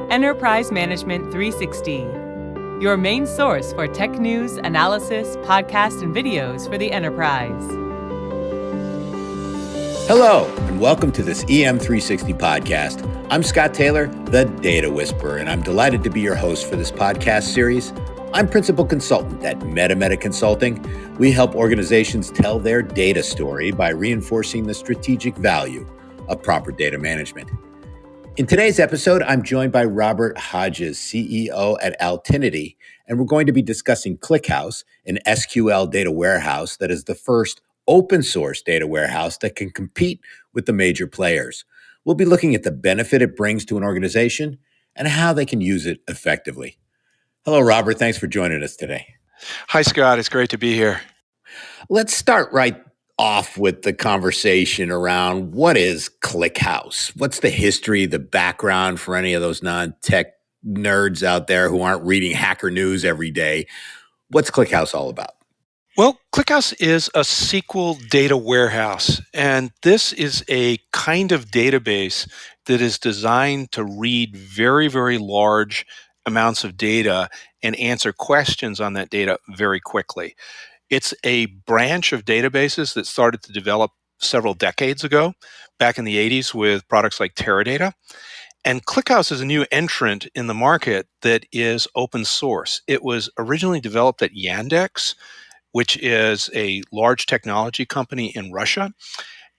Enterprise Management 360, your main source for tech news, analysis, podcasts, and videos for the enterprise. Hello, and welcome to this EM360 podcast. I'm Scott Taylor, the Data Whisperer, and I'm delighted to be your host for this podcast series. I'm Principal Consultant at MetaMeta Consulting. We help organizations tell their data story by reinforcing the strategic value of proper data management. In today's episode, I'm joined by Robert Hodges, CEO at Altinity, and we're going to be discussing ClickHouse, an SQL data warehouse that is the first open source data warehouse that can compete with the major players. We'll be looking at the benefit it brings to an organization and how they can use it effectively. Hello, Robert. Thanks for joining us today. Hi, Scott. It's great to be here. Let's start right off with the conversation around what is ClickHouse? What's the history, the background for any of those non-tech nerds out there who aren't reading Hacker News every day? What's ClickHouse all about? Well, ClickHouse is a SQL data warehouse, and this is a kind of database that is designed to read very, very large amounts of data and answer questions on that data very quickly. It's a branch of databases that started to develop several decades ago, back in the 80s with products like Teradata. And ClickHouse is a new entrant in the market that is open source. It was originally developed at Yandex, which is a large technology company in Russia.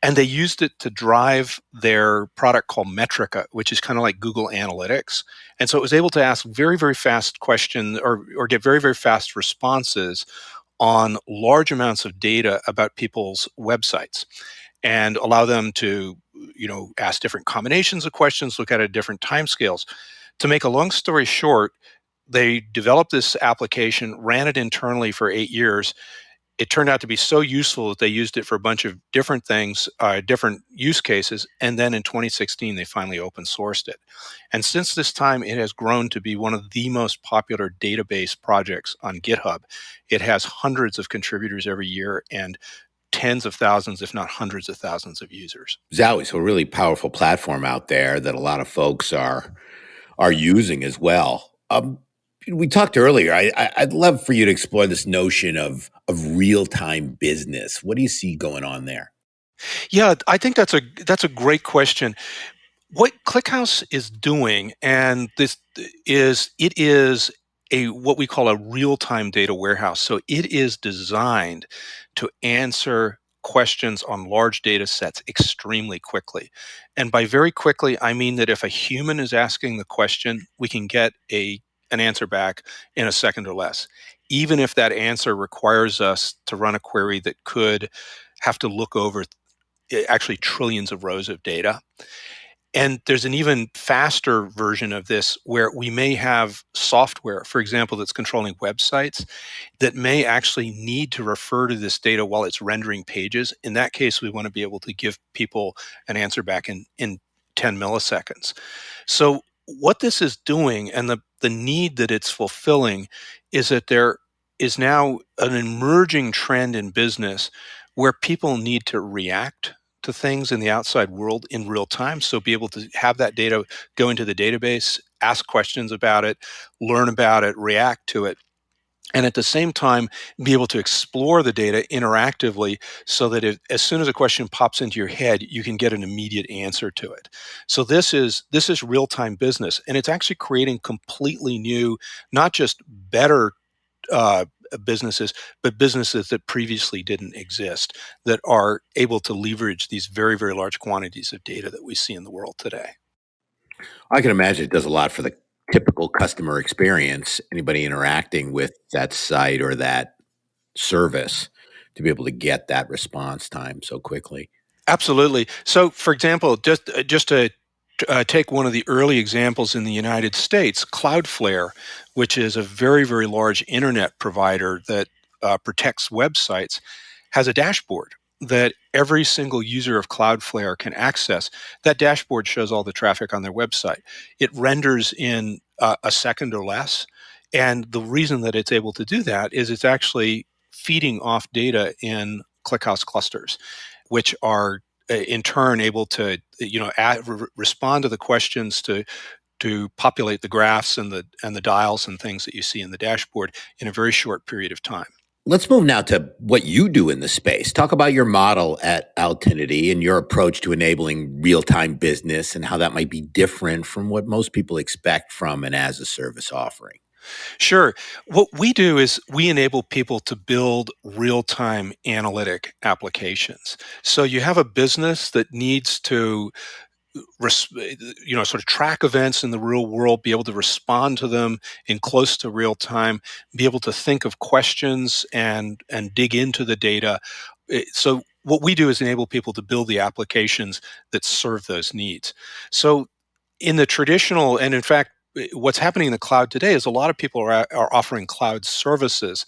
And they used it to drive their product called Metrica, which is kind of like Google Analytics. And so it was able to ask very, very fast questions or get very, very fast responses on large amounts of data about people's websites and allow them to, ask different combinations of questions, look at it at different timescales. To make a long story short, they developed this application, ran it internally for 8 years. It turned out to be so useful that they used it for a bunch of different things, different use cases. And then in 2016, they finally open sourced it. And since this time, it has grown to be one of the most popular database projects on GitHub. It has hundreds of contributors every year and tens of thousands, if not hundreds of thousands of users. Zowie, so a really powerful platform out there that a lot of folks are using as well. We talked earlier. I'd love for you to explore this notion of real-time business. What do you see going on there? Yeah, I think that's a great question. What ClickHouse is doing, and it is what we call a real-time data warehouse. So it is designed to answer questions on large data sets extremely quickly. And by very quickly, I mean that if a human is asking the question, we can get an answer back in a second or less, even if that answer requires us to run a query that could have to look over actually trillions of rows of data. And there's an even faster version of this where we may have software, for example, that's controlling websites that may actually need to refer to this data while it's rendering pages. In that case, we want to be able to give people an answer back in 10 milliseconds. So what this is doing and the need that it's fulfilling is that there is now an emerging trend in business where people need to react to things in the outside world in real time. So be able to have that data go into the database, ask questions about it, learn about it, react to it. And at the same time, be able to explore the data interactively so that as soon as a question pops into your head, you can get an immediate answer to it. So this is real-time business, and it's actually creating completely new, not just better businesses, but businesses that previously didn't exist that are able to leverage these very, very large quantities of data that we see in the world today. I can imagine it does a lot for the typical customer experience, anybody interacting with that site or that service to be able to get that response time so quickly. Absolutely. So, for example, just to take one of the early examples in the United States, Cloudflare, which is a very, very large internet provider that protects websites, has a dashboard that every single user of Cloudflare can access. That dashboard shows all the traffic on their website. It renders in a second or less. And the reason that it's able to do that is it's actually feeding off data in ClickHouse clusters, which are in turn able to respond to the questions, to to populate the graphs and the dials and things that you see in the dashboard in a very short period of time. Let's move now to what you do in the space. Talk about your model at Altinity and your approach to enabling real-time business and how that might be different from what most people expect from an as-a-service offering. Sure. What we do is we enable people to build real-time analytic applications. So you have a business that needs to sort of track events in the real world, be able to respond to them in close to real time, be able to think of questions and dig into the data. So what we do is enable people to build the applications that serve those needs. So in the traditional, and in fact, what's happening in the cloud today is a lot of people are offering cloud services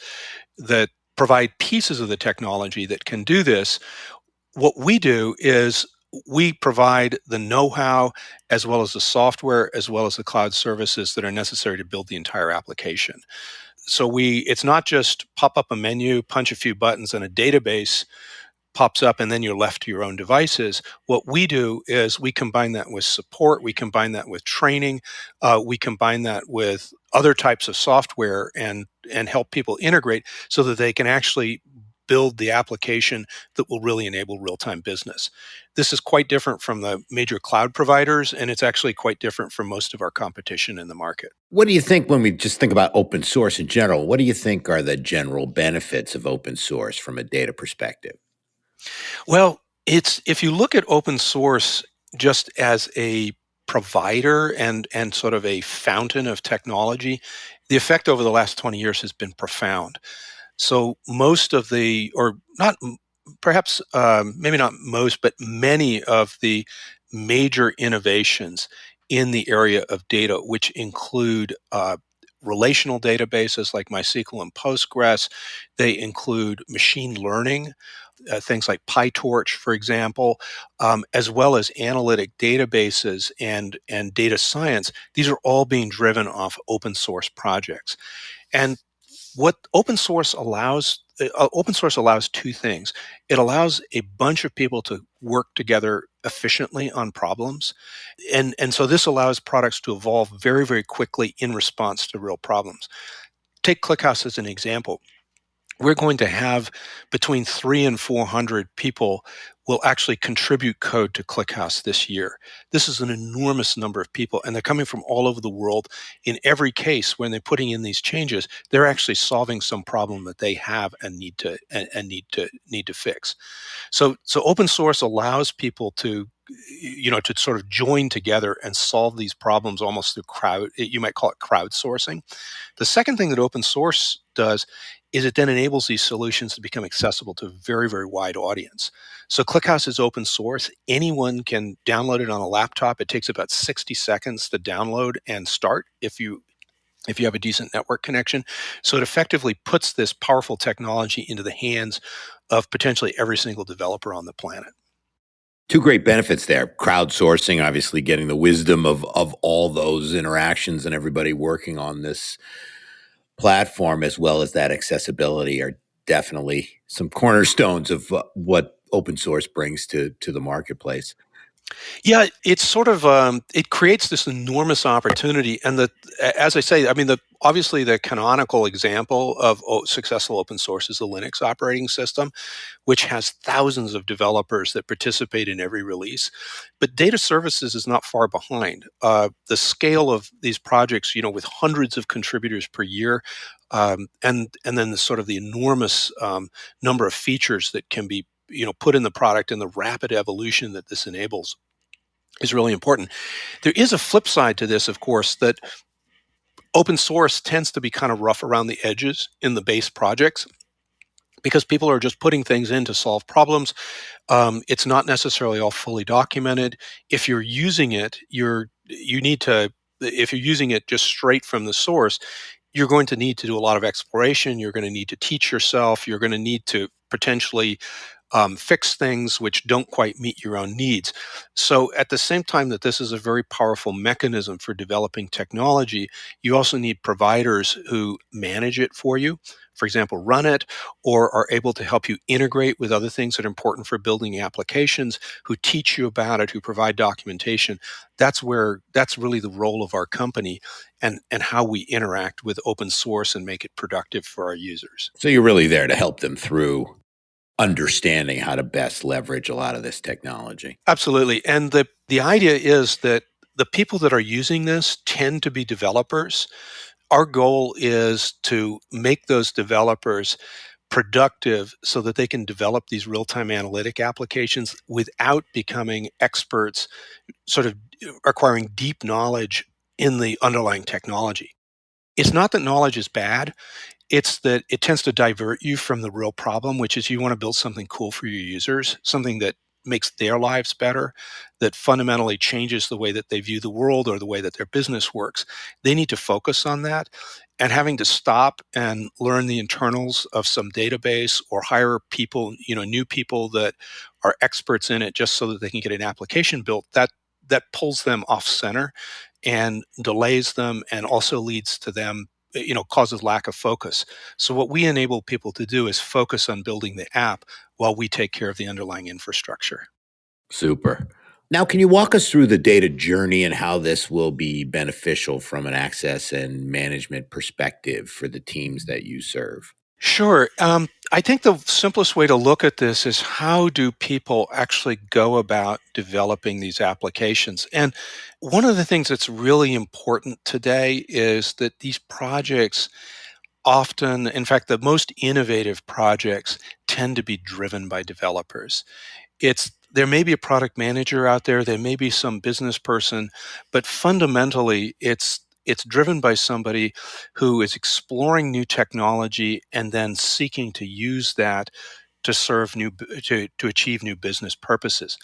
that provide pieces of the technology that can do this. What we do is we provide the know-how as well as the software as well as the cloud services that are necessary to build the entire application. So it's not just pop up a menu, punch a few buttons, and a database pops up and then you're left to your own devices. What we do is we combine that with support, we combine that with training, we combine that with other types of software and help people integrate so that they can actually build the application that will really enable real-time business. This is quite different from the major cloud providers, and it's actually quite different from most of our competition in the market. What do you think when we just think about open source in general? What do you think are the general benefits of open source from a data perspective? Well, if you look at open source just as a provider and sort of a fountain of technology, the effect over the last 20 years has been profound. So most of the, or not, perhaps maybe not most, but many of the major innovations in the area of data, which include relational databases like MySQL and Postgres, they include machine learning, things like PyTorch, for example, as well as analytic databases and data science. These are all being driven off open source projects. And what open source allows two things. It allows a bunch of people to work together efficiently on problems, and so this allows products to evolve very, very quickly in response to real problems. Take ClickHouse as an example. We're going to have between 300 and 400 people will actually contribute code to ClickHouse this year. This is an enormous number of people, and they're coming from all over the world. In every case, when they're putting in these changes, they're actually solving some problem that they have and need to fix. So open source allows people to to sort of join together and solve these problems almost through you might call it crowdsourcing. The second thing that open source does is it then enables these solutions to become accessible to a very, very wide audience. So ClickHouse is open source. Anyone can download it on a laptop. It takes about 60 seconds to download and start if you have a decent network connection. So it effectively puts this powerful technology into the hands of potentially every single developer on the planet. Two great benefits there. Crowdsourcing, obviously getting the wisdom of all those interactions and everybody working on this platform, as well as that accessibility, are definitely some cornerstones of what open source brings to the marketplace. Yeah, it's sort of it creates this enormous opportunity, and as I say, I mean, obviously the canonical example of successful open source is the Linux operating system, which has thousands of developers that participate in every release. But data services is not far behind. The scale of these projects, with hundreds of contributors per year, and then the sort of the enormous number of features that can be put in the product and the rapid evolution that this enables is really important. There is a flip side to this, of course, that open source tends to be kind of rough around the edges in the base projects because people are just putting things in to solve problems. It's not necessarily all fully documented. If you're using it, if you're using it just straight from the source, you're going to need to do a lot of exploration. You're going to need to teach yourself. You're going to need to potentially fix things which don't quite meet your own needs. So, at the same time that this is a very powerful mechanism for developing technology, you also need providers who manage it for you. For example, run it, or are able to help you integrate with other things that are important for building applications, who teach you about it, who provide documentation. That's really the role of our company, and how we interact with open source and make it productive for our users. So you're really there to help them through understanding how to best leverage a lot of this technology. Absolutely. And the idea is that the people that are using this tend to be developers. Our goal is to make those developers productive so that they can develop these real-time analytic applications without becoming experts, sort of acquiring deep knowledge in the underlying technology. It's not that knowledge is bad. It's that it tends to divert you from the real problem, which is you want to build something cool for your users, something that makes their lives better, that fundamentally changes the way that they view the world or the way that their business works. They need to focus on that. And having to stop and learn the internals of some database or hire people, new people that are experts in it just so that they can get an application built, that pulls them off center and delays them, and also leads to them, causes lack of focus. So what we enable people to do is focus on building the app while we take care of the underlying infrastructure. Super. Now, can you walk us through the data journey and how this will be beneficial from an access and management perspective for the teams that you serve? Sure. I think the simplest way to look at this is, how do people actually go about developing these applications? And one of the things that's really important today is that these projects often, in fact, the most innovative projects tend to be driven by developers. There may be a product manager out there may be some business person, but fundamentally it's driven by somebody who is exploring new technology and then seeking to use that to serve to achieve new business purposes.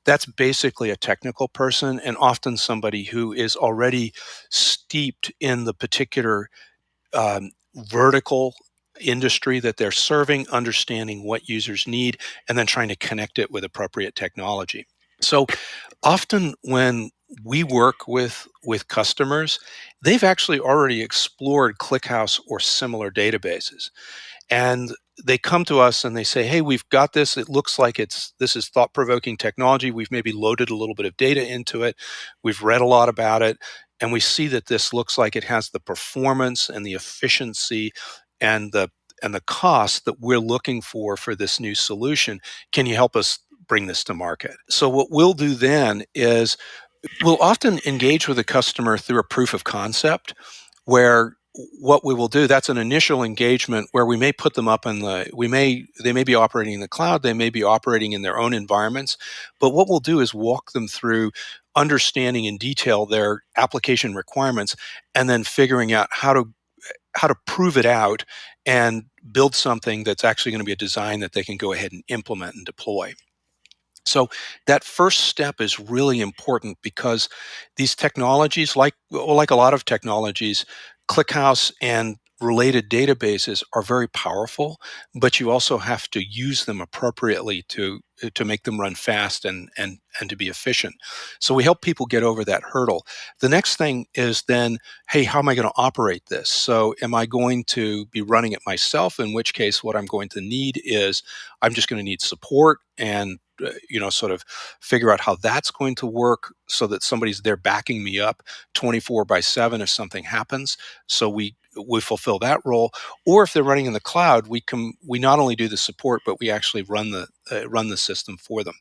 That's basically a technical person, and often somebody who is already steeped in the particular vertical industry that they're serving, understanding what users need, and then trying to connect it with appropriate technology. So often when we work with customers, they've actually already explored ClickHouse or similar databases, and they come to us and they say, "Hey, we've got this. It looks like this is thought-provoking technology. We've maybe loaded a little bit of data into it. We've read a lot about it, and we see that this looks like it has the performance and the efficiency and the cost that we're looking for this new solution. Can you help us bring this to market?" So what we'll do then is we'll often engage with a customer through a proof of concept, where what we will do, that's an initial engagement where we may put them up they may be operating in the cloud, they may be operating in their own environments, but what we'll do is walk them through understanding in detail their application requirements, and then figuring out how to prove it out and build something that's actually going to be a design that they can go ahead and implement and deploy. So that first step is really important, because these technologies, like a lot of technologies, ClickHouse and related databases are very powerful, but you also have to use them appropriately to make them run fast and to be efficient. So we help people get over that hurdle. The next thing is then, hey, how am I going to operate this? So am I going to be running it myself? In which case, what I'm going to need is, I'm just going to need support, and sort of figure out how that's going to work so that somebody's there backing me up 24/7 if something happens. So we fulfill that role. Or if they're running in the cloud, we not only do the support, but we actually run the system for them.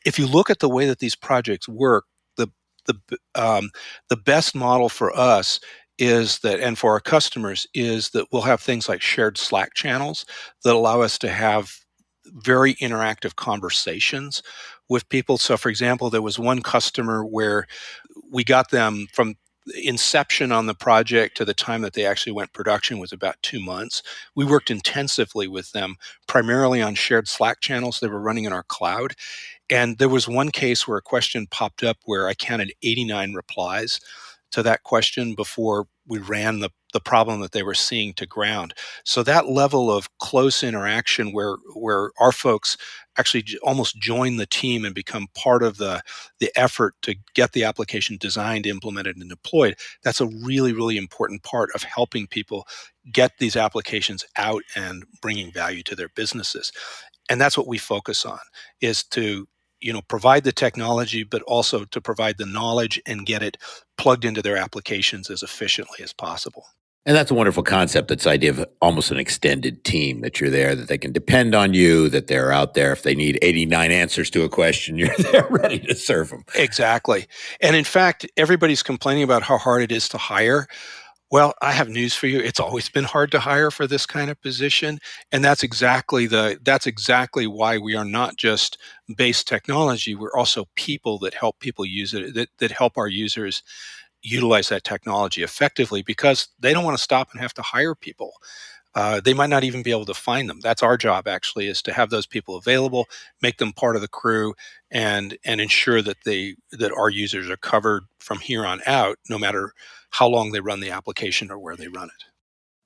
If you look at the way that these projects work, the the best model for us is that, and for our customers, is that we'll have things like shared Slack channels that allow us to have very interactive conversations with people. So, for example, there was one customer where we got them from inception on the project to the time that they actually went production was about 2 months. We worked intensively with them, primarily on shared Slack channels they were running in our cloud. And there was one case where a question popped up where I counted 89 replies to that question before ran the problem that they were seeing to ground. So that level of close interaction where our folks actually almost join the team and become part of the effort to get the application designed, implemented, and deployed, that's a really, really important part of helping people get these applications out and bringing value to their businesses. And that's what we focus on, is to provide the technology, but also to provide the knowledge and get it plugged into their applications as efficiently as possible. And that's a wonderful concept. That's the idea of almost an extended team, that you're there, that they can depend on you, that they're out there. If they need 89 answers to a question, you're there ready to serve them. Exactly. And in fact, everybody's complaining about how hard it is to hire. Well, I have news for you. It's always been hard to hire for this kind of position, and that's exactly why we are not just base technology. We're also people that help people use it, that help our users utilize that technology effectively, because they don't want to stop and have to hire people. They might not even be able to find them. That's our job, actually, is to have those people available, make them part of the crew, and ensure that our users are covered from here on out, no matter how long they run the application or where they run it.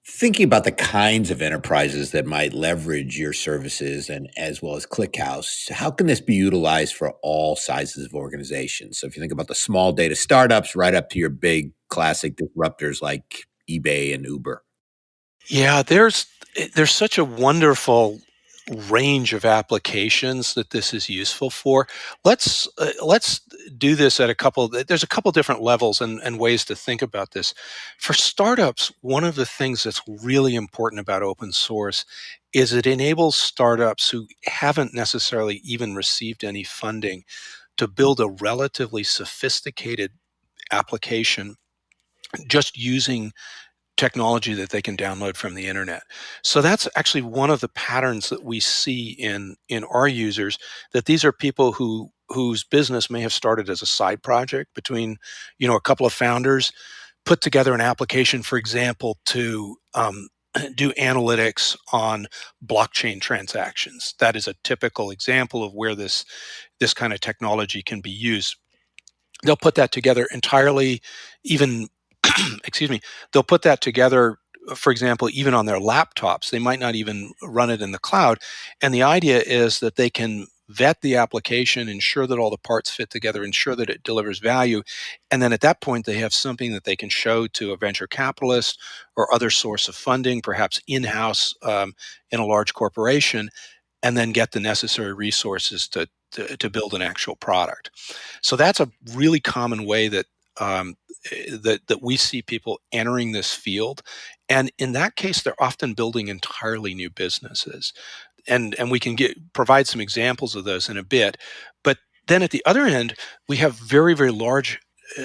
Thinking about the kinds of enterprises that might leverage your services and as well as ClickHouse, how can this be utilized for all sizes of organizations? So if you think about the small data startups right up to your big classic disruptors like eBay and Uber. Yeah, there's such a wonderful range of applications that this is useful for. Let's do this at a couple. There's a couple different levels and ways to think about this. For startups, one of the things that's really important about open source is it enables startups who haven't necessarily even received any funding to build a relatively sophisticated application just using technology that they can download from the internet. So that's actually one of the patterns that we see in our users, that these are people whose business may have started as a side project between a couple of founders, put together an application, for example, to do analytics on blockchain transactions. That is a typical example of where this kind of technology can be used. They'll put that together entirely, even excuse me, they'll put that together, for example, even on their laptops. They might not even run it in the cloud. And the idea is that they can vet the application, ensure that all the parts fit together, ensure that it delivers value. And then at that point, they have something that they can show to a venture capitalist or other source of funding, perhaps in-house in a large corporation, and then get the necessary resources to build an actual product. So that's a really common way that we see people entering this field, and in that case, they're often building entirely new businesses, and we can provide some examples of those in a bit. But then at the other end, we have very, very large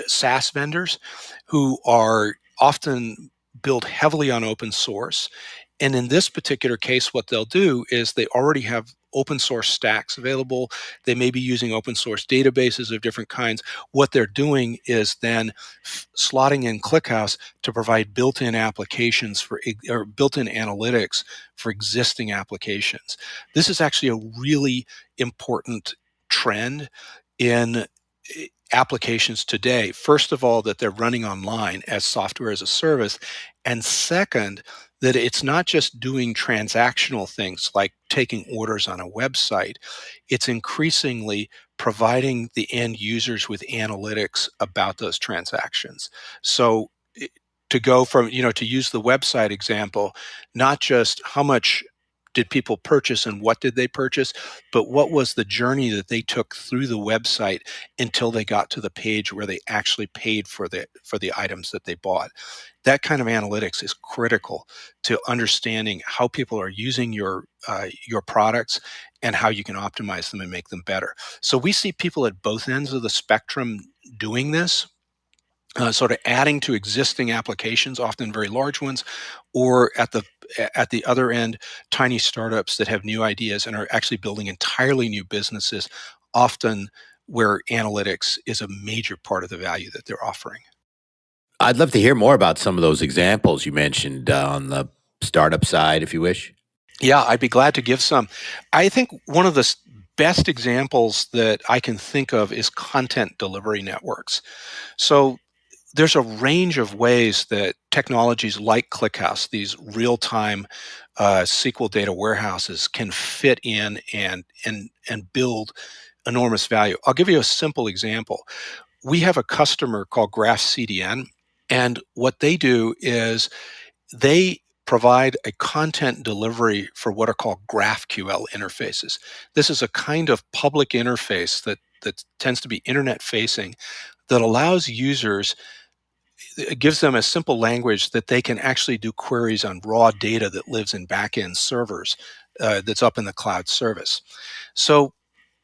SaaS vendors who are often built heavily on open source. And in this particular case, what they'll do is they already have open source stacks available. They may be using open source databases of different kinds. What they're doing is then slotting in ClickHouse to provide built-in applications or built-in analytics for existing applications. This is actually a really important trend in applications today. First of all, that they're running online as software as a service. And second, that it's not just doing transactional things like taking orders on a website. It's increasingly providing the end users with analytics about those transactions. So to go from, to use the website example, not just how much did people purchase and what did they purchase, but what was the journey that they took through the website until they got to the page where they actually paid for the items that they bought. That kind of analytics is critical to understanding how people are using your products and how you can optimize them and make them better. So we see people at both ends of the spectrum doing this, sort of adding to existing applications, often very large ones, or at the other end, tiny startups that have new ideas and are actually building entirely new businesses, often where analytics is a major part of the value that they're offering. I'd love to hear more about some of those examples you mentioned on the startup side, if you wish. Yeah, I'd be glad to give some. I think one of the best examples that I can think of is content delivery networks. So there's a range of ways that technologies like ClickHouse, these real-time SQL data warehouses, can fit in and build enormous value. I'll give you a simple example. We have a customer called GraphCDN, and what they do is they provide a content delivery for what are called GraphQL interfaces. This is a kind of public interface that tends to be internet facing that allows users, it gives them a simple language that they can actually do queries on raw data that lives in backend servers that's up in the cloud service. So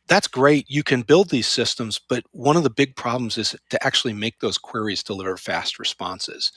that's great. You can build these systems, but one of the big problems is to actually make those queries deliver fast responses.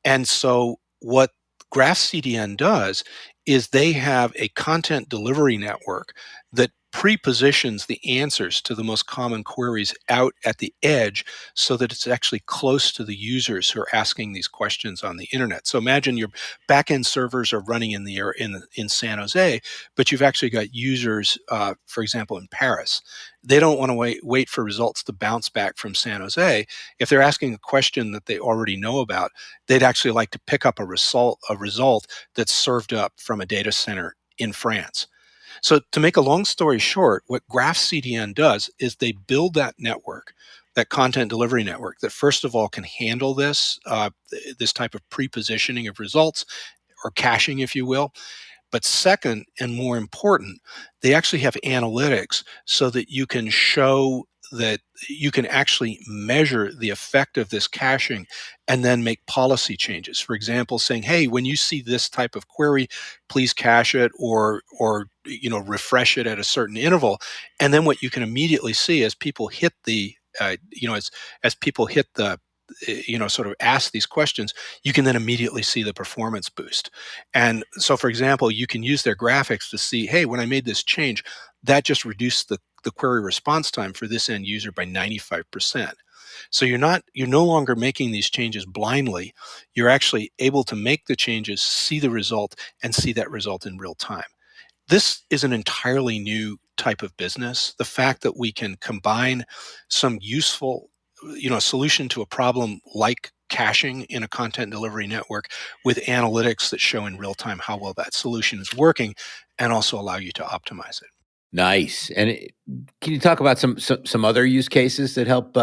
And so what GraphCDN does is they have a content delivery network that pre-positions the answers to the most common queries out at the edge so that it's actually close to the users who are asking these questions on the internet. So imagine your backend servers are running in the air in San Jose, but you've actually got users, for example, in Paris. They don't want to wait for results to bounce back from San Jose. If they're asking a question that they already know about, they'd actually like to pick up a result that's served up from a data center in France. So to make a long story short, what GraphCDN does is they build that network, that content delivery network, that first of all can handle this type of pre-positioning of results, or caching, if you will. But second, and more important, they actually have analytics so that you can show that you can actually measure the effect of this caching and then make policy changes. For example, saying, "Hey, when you see this type of query, please cache it or refresh it at a certain interval." And then what you can immediately see as people hit the as people hit the sort of ask these questions, you can then immediately see the performance boost. And so, for example, you can use their graphics to see, hey, when I made this change, that just reduced the query response time for this end user by 95%. So you're no longer making these changes blindly. You're actually able to make the changes, see the result, and see that result in real time. This is an entirely new type of business. The fact that we can combine some useful, solution to a problem like caching in a content delivery network with analytics that show in real time how well that solution is working and also allow you to optimize it. Nice. And can you talk about some other use cases that help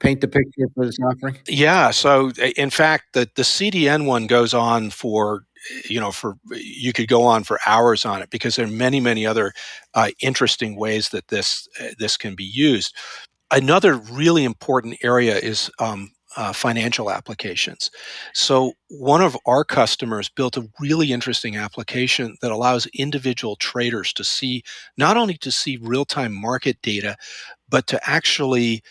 paint the picture for this offering? Yeah. So in fact, the CDN one goes on for, you could go on for hours on it because there are many, many other interesting ways that this can be used. Another really important area is financial applications. So one of our customers built a really interesting application that allows individual traders to see, not only to see real-time market data, but to actually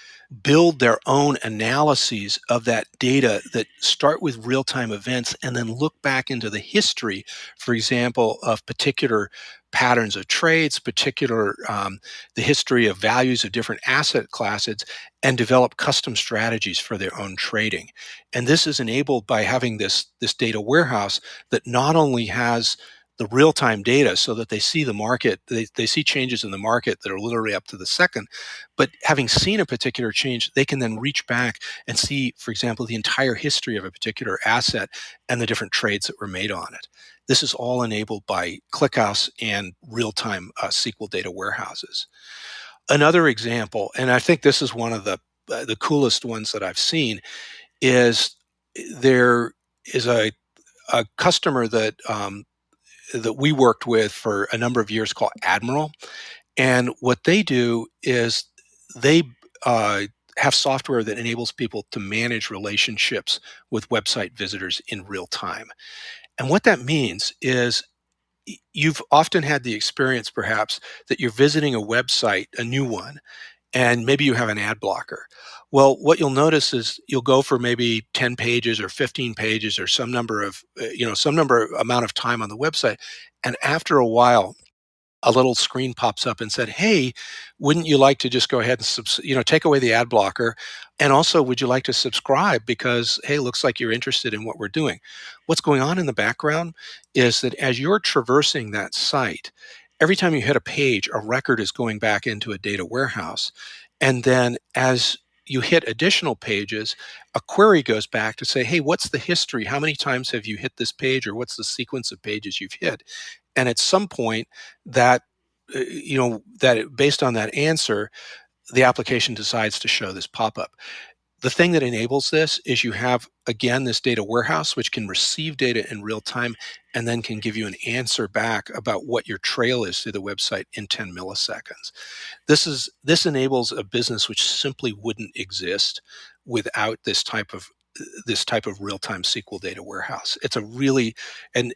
build their own analyses of that data that start with real-time events and then look back into the history, for example, of particular patterns of trades, the history of values of different asset classes, and develop custom strategies for their own trading. And this is enabled by having this data warehouse that not only has the real-time data so that they see the market, they see changes in the market that are literally up to the second, but having seen a particular change, they can then reach back and see, for example, the entire history of a particular asset and the different trades that were made on it. This is all enabled by ClickHouse and real-time SQL data warehouses. Another example, and I think this is one of the coolest ones that I've seen, is there is a customer that we worked with for a number of years called Admiral, and what they do is they have software that enables people to manage relationships with website visitors in real time. And what that means is you've often had the experience, perhaps, that you're visiting a website, a new one, and maybe you have an ad blocker. Well, what you'll notice is you'll go for maybe 10 pages or 15 pages or some number amount of time on the website. And after a while, a little screen pops up and said, "Hey, wouldn't you like to just go ahead and take away the ad blocker? And also, would you like to subscribe because, hey, looks like you're interested in what we're doing." What's going on in the background is that as you're traversing that site, every time you hit a page, a record is going back into a data warehouse. And then as you hit additional pages, a query goes back to say, hey, what's the history? How many times have you hit this page, or what's the sequence of pages you've hit? And at some point, that based on that answer, the application decides to show this pop-up. The thing that enables this is you have, again, this data warehouse, which can receive data in real time and then can give you an answer back about what your trail is through the website in 10 milliseconds. This enables a business which simply wouldn't exist without this type of real-time SQL data warehouse. It's a really and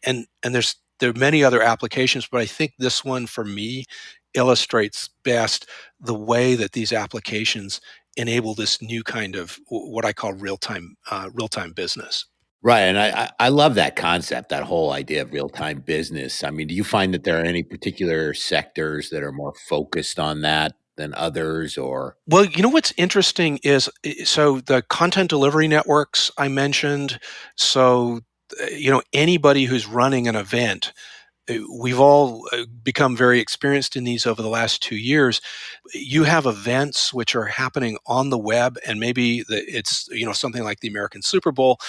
there are many other applications, but I think this one for me illustrates best the way that these applications enable this new kind of what I call real-time business. Right, and I love that concept, that whole idea of real-time business. I mean, do you find that there are any particular sectors that are more focused on that than others, or Well, what's interesting is so the content delivery networks I mentioned. So, anybody who's running an event, we've all become very experienced in these over the last 2 years. You have events which are happening on the web, and maybe it's something like the American Super Bowl.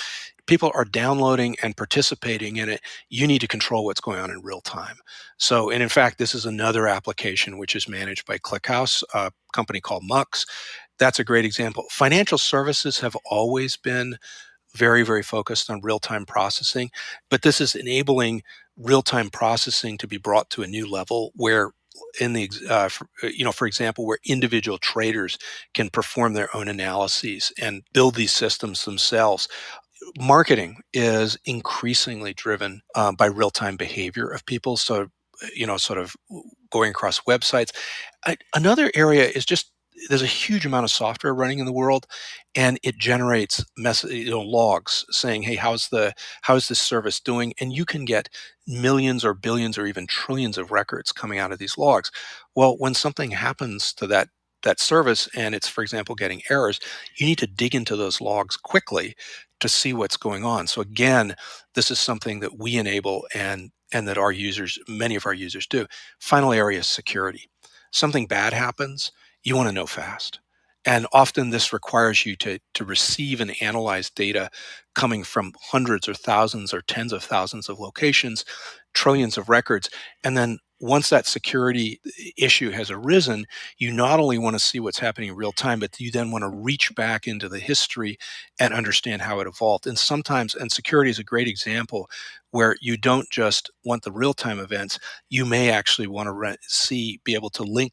People are downloading and participating in it. You need to control what's going on in real time. So, and in fact, this is another application which is managed by ClickHouse, a company called Mux. That's a great example. Financial services have always been very, very focused on real-time processing, but this is enabling real-time processing to be brought to a new level where for example, where individual traders can perform their own analyses and build these systems themselves. Marketing is increasingly driven by real-time behavior of people. So, sort of going across websites. Another area is just there's a huge amount of software running in the world, and it generates logs saying, "Hey, how's this service doing?" And you can get millions or billions or even trillions of records coming out of these logs. Well, when something happens to that service and it's, for example, getting errors, you need to dig into those logs quickly to see what's going on. So again, this is something that we enable and that many of our users do. Final area is security. Something bad happens, you want to know fast. And often this requires you to receive and analyze data coming from hundreds or thousands or tens of thousands of locations, trillions of records. And then once that security issue has arisen, you not only want to see what's happening in real time, but you then want to reach back into the history and understand how it evolved. And sometimes, and security is a great example, where you don't just want the real time events, you may actually want to be able to link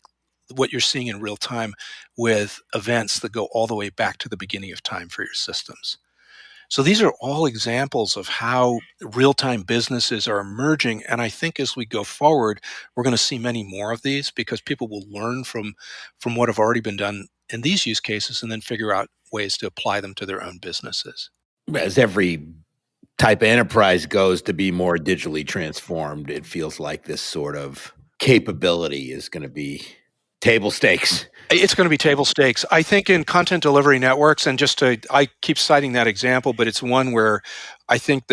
what you're seeing in real time with events that go all the way back to the beginning of time for your systems. So these are all examples of how real-time businesses are emerging. And I think as we go forward, we're going to see many more of these because people will learn from what have already been done in these use cases and then figure out ways to apply them to their own businesses. as every type of enterprise goes to be more digitally transformed, it feels like this sort of capability is going to be table stakes. It's going to be table stakes. I think in content delivery networks, and I keep citing that example, but it's one where I think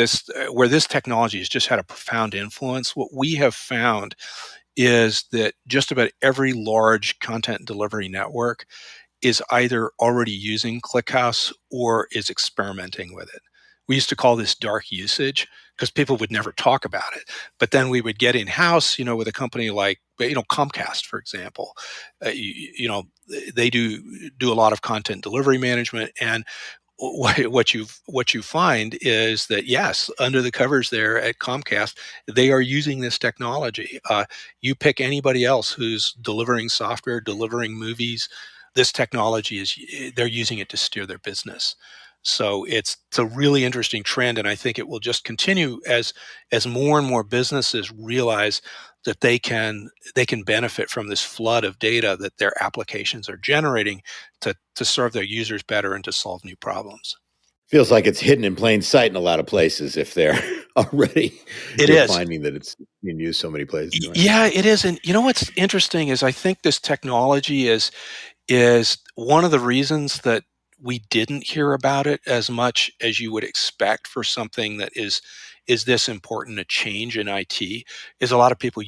where this technology has just had a profound influence. What we have found is that just about every large content delivery network is either already using ClickHouse or is experimenting with it. We used to call this dark usage because people would never talk about it. But then we would get in-house, with a company like, Comcast, for example. They do a lot of content delivery management, and what you find is that yes, under the covers there at Comcast, they are using this technology. You pick anybody else who's delivering software, delivering movies, this technology they're using it to steer their business. So it's a really interesting trend, and I think it will just continue as more and more businesses realize that they can benefit from this flood of data that their applications are generating to serve their users better and to solve new problems. Feels like it's hidden in plain sight in a lot of places if they're already It you're is. finding that it's being used so many places. Right? Yeah, it is. And what's interesting is I think this technology is one of the reasons that we didn't hear about it as much as you would expect for something that is this important a change in IT is a lot of people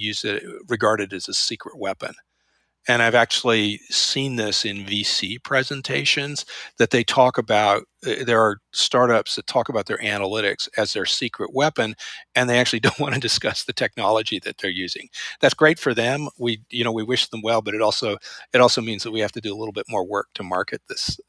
regard it as a secret weapon. and I've actually seen this in VC presentations, that they talk about, there are startups that talk about their analytics as their secret weapon, and they actually don't want to discuss the technology that they're using. That's great for them. We wish them well, but it also means that we have to do a little bit more work to market this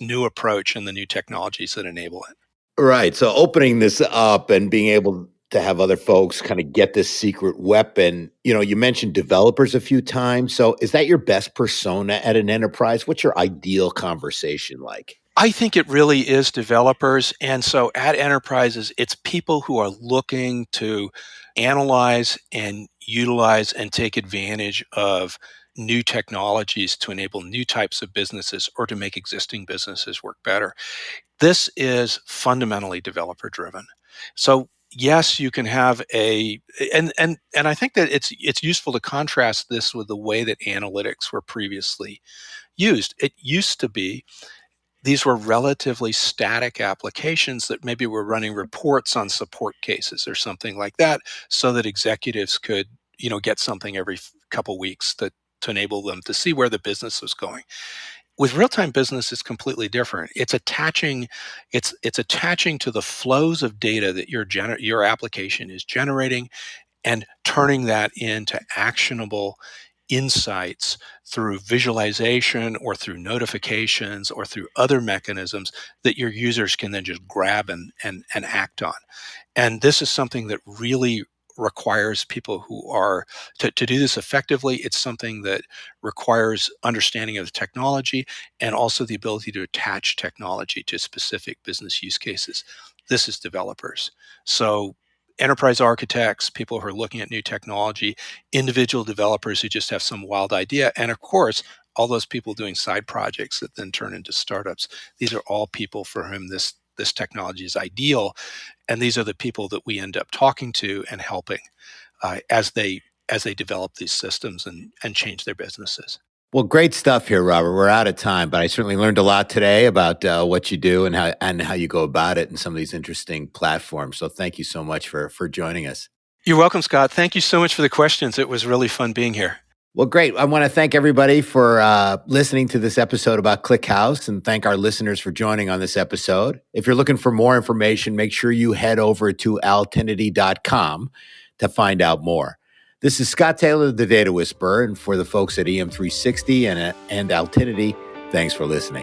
new approach and the new technologies that enable it. Right. So opening this up and being able to have other folks kind of get this secret weapon, you mentioned developers a few times. So is that your best persona at an enterprise? What's your ideal conversation like? I think it really is developers. And so at enterprises, it's people who are looking to analyze and utilize and take advantage of new technologies to enable new types of businesses or to make existing businesses work better. This is fundamentally developer driven. So yes, you can have and I think that it's useful to contrast this with the way that analytics were previously used. It used to be these were relatively static applications that maybe were running reports on support cases or something like that, so that executives could get something every couple weeks to enable them to see where the business was going. With real-time business, it's completely different. It's attaching to the flows of data that your application is generating, and turning that into actionable insights through visualization or through notifications or through other mechanisms that your users can then just grab and act on. And this is something that really requires people who are to do this effectively. It's something that requires understanding of the technology and also the ability to attach technology to specific business use cases. This is developers. So enterprise architects, people who are looking at new technology, individual developers who just have some wild idea, and of course, all those people doing side projects that then turn into startups. These are all people for whom this technology is ideal, and these are the people that we end up talking to and helping as they develop these systems and change their businesses. Well, great stuff here, Robert. We're out of time, but I certainly learned a lot today about what you do and how you go about it and some of these interesting platforms. So thank you so much for joining us. You're welcome, Scott. Thank you so much for the questions. It was really fun being here. Well, great. I want to thank everybody for listening to this episode about ClickHouse, and thank our listeners for joining on this episode. If you're looking for more information, make sure you head over to altinity.com to find out more. This is Scott Taylor, the Data Whisperer, and for the folks at EM360 and Altinity, thanks for listening.